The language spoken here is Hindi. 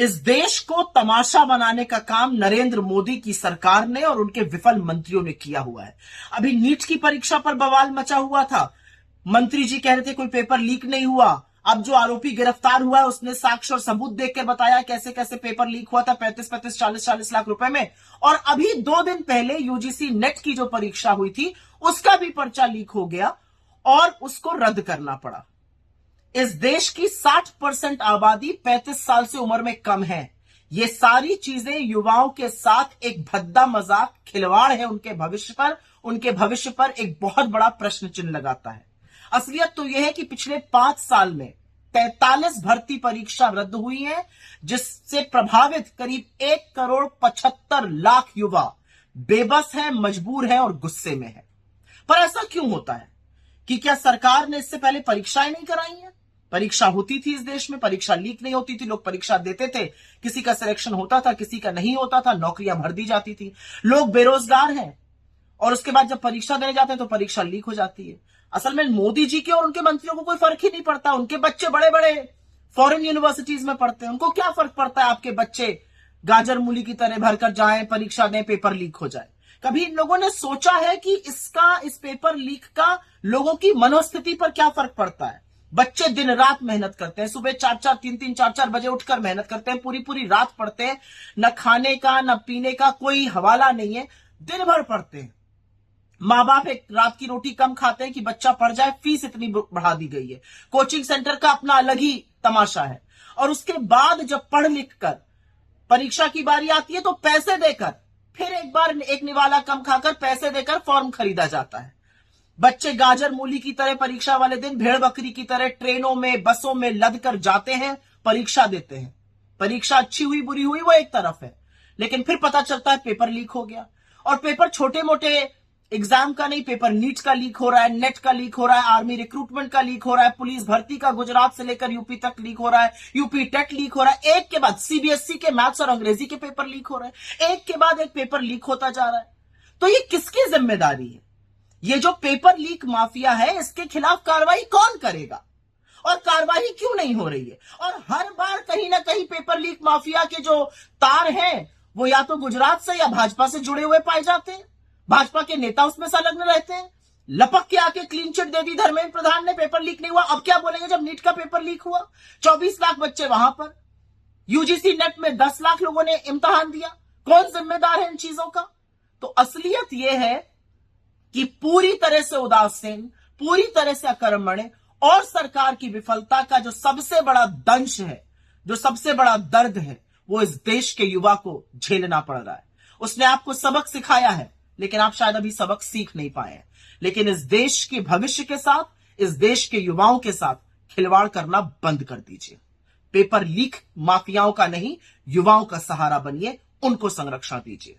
इस देश को तमाशा बनाने का काम नरेंद्र मोदी की सरकार ने और उनके विफल मंत्रियों ने किया हुआ है। अभी नीट की परीक्षा पर बवाल मचा हुआ था। मंत्री जी कह रहे थे कोई पेपर लीक नहीं हुआ। अब जो आरोपी गिरफ्तार हुआ है उसने साक्ष्य और सबूत देखकर बताया कैसे कैसे पेपर लीक हुआ था 35-35, 40-40 लाख रुपए में। और अभी 2 दिन पहले यूजीसी नेट की जो परीक्षा हुई थी उसका भी पर्चा लीक हो गया और उसको रद्द करना पड़ा। इस देश की 60% आबादी 35 साल से उम्र में कम है। ये सारी चीजें युवाओं के साथ एक भद्दा मजाक खिलवाड़ है उनके भविष्य पर एक बहुत बड़ा प्रश्न चिन्ह लगाता है। असलियत तो यह है कि पिछले 5 साल में 43 भर्ती परीक्षा रद्द हुई है, जिससे प्रभावित करीब 1,75,00,000 युवा बेबस है, मजबूर है और गुस्से में है। पर ऐसा क्यों होता है कि क्या सरकार ने इससे पहले परीक्षाएं नहीं कराई हैं? परीक्षा होती थी इस देश में, परीक्षा लीक नहीं होती थी, लोग परीक्षा देते थे, किसी का सिलेक्शन होता था, किसी का नहीं होता था, नौकरियां भर दी जाती थी। लोग बेरोजगार हैं और उसके बाद जब परीक्षा देने जाते हैं तो परीक्षा लीक हो जाती है। असल में मोदी जी के और उनके मंत्रियों को कोई फर्क ही नहीं पड़ता। उनके बच्चे बड़े बड़े फॉरेन यूनिवर्सिटीज में पढ़ते हैं, उनको क्या फर्क पड़ता है आपके बच्चे गाजर मूली की तरह भरकर जाएं, परीक्षा दें, पेपर लीक हो जाए। कभी इन लोगों ने सोचा है कि इस पेपर लीक का लोगों की मनोस्थिति पर क्या फर्क पड़ता है? बच्चे दिन रात मेहनत करते हैं, सुबह 4-4, 3-3, 4-4 बजे उठकर मेहनत करते हैं, पूरी पूरी रात पढ़ते हैं, न खाने का न पीने का कोई हवाला नहीं है, दिन भर पढ़ते हैं। माँ बाप एक रात की रोटी कम खाते हैं कि बच्चा पढ़ जाए, फीस इतनी बढ़ा दी गई है। कोचिंग सेंटर का अपना अलग ही तमाशा है। और उसके बाद जब पढ़ लिख कर परीक्षा की बारी आती है तो पैसे देकर फिर एक बार एक निवाला कम खाकर पैसे देकर फॉर्म खरीदा जाता है। बच्चे गाजर मूली की तरह परीक्षा वाले दिन भेड़ बकरी की तरह ट्रेनों में, बसों में लद कर जाते हैं, परीक्षा देते हैं। परीक्षा अच्छी हुई बुरी हुई वो एक तरफ है, लेकिन फिर पता चलता है पेपर लीक हो गया। और पेपर छोटे मोटे एग्जाम का नहीं, पेपर नीट का लीक हो रहा है, नेट का लीक हो रहा है, आर्मी रिक्रूटमेंट का लीक हो रहा है, पुलिस भर्ती का गुजरात से लेकर यूपी तक लीक हो रहा है, यूपी टेट लीक हो रहा है। एक के बाद सीबीएसई के मैथ्स और अंग्रेजी के पेपर लीक हो रहे हैं, एक के बाद एक पेपर लीक होता जा रहा है। तो ये किसकी जिम्मेदारी है? ये जो पेपर लीक माफिया है, इसके खिलाफ कार्रवाई कौन करेगा और कार्रवाई क्यों नहीं हो रही है? और हर बार कहीं ना कहीं पेपर लीक माफिया के जो तार हैं वो या तो गुजरात से या भाजपा से जुड़े हुए पाए जाते हैं। भाजपा के नेता उसमें संलग्न रहते हैं। लपक के आके क्लीन चिट दे दी धर्मेंद्र प्रधान ने, पेपर लीक नहीं हुआ। अब क्या बोलेंगे जब नीट का पेपर लीक हुआ? 24 लाख बच्चे वहां पर, यूजीसी नेट में 10 लाख लोगों ने इम्तिहान दिया। कौन जिम्मेदार है इन चीजों का? तो असलियत यह है कि पूरी तरह से उदासीन, पूरी तरह से अकर्मण्य और सरकार की विफलता का जो सबसे बड़ा दंश है, जो सबसे बड़ा दर्द है, वो इस देश के युवा को झेलना पड़ रहा है। उसने आपको सबक सिखाया है, लेकिन आप शायद अभी सबक सीख नहीं पाए हैं। लेकिन इस देश के भविष्य के साथ, इस देश के युवाओं के साथ खिलवाड़ करना बंद कर दीजिए। पेपर लीक माफियाओं का नहीं, युवाओं का सहारा बनिए, उनको संरक्षण दीजिए।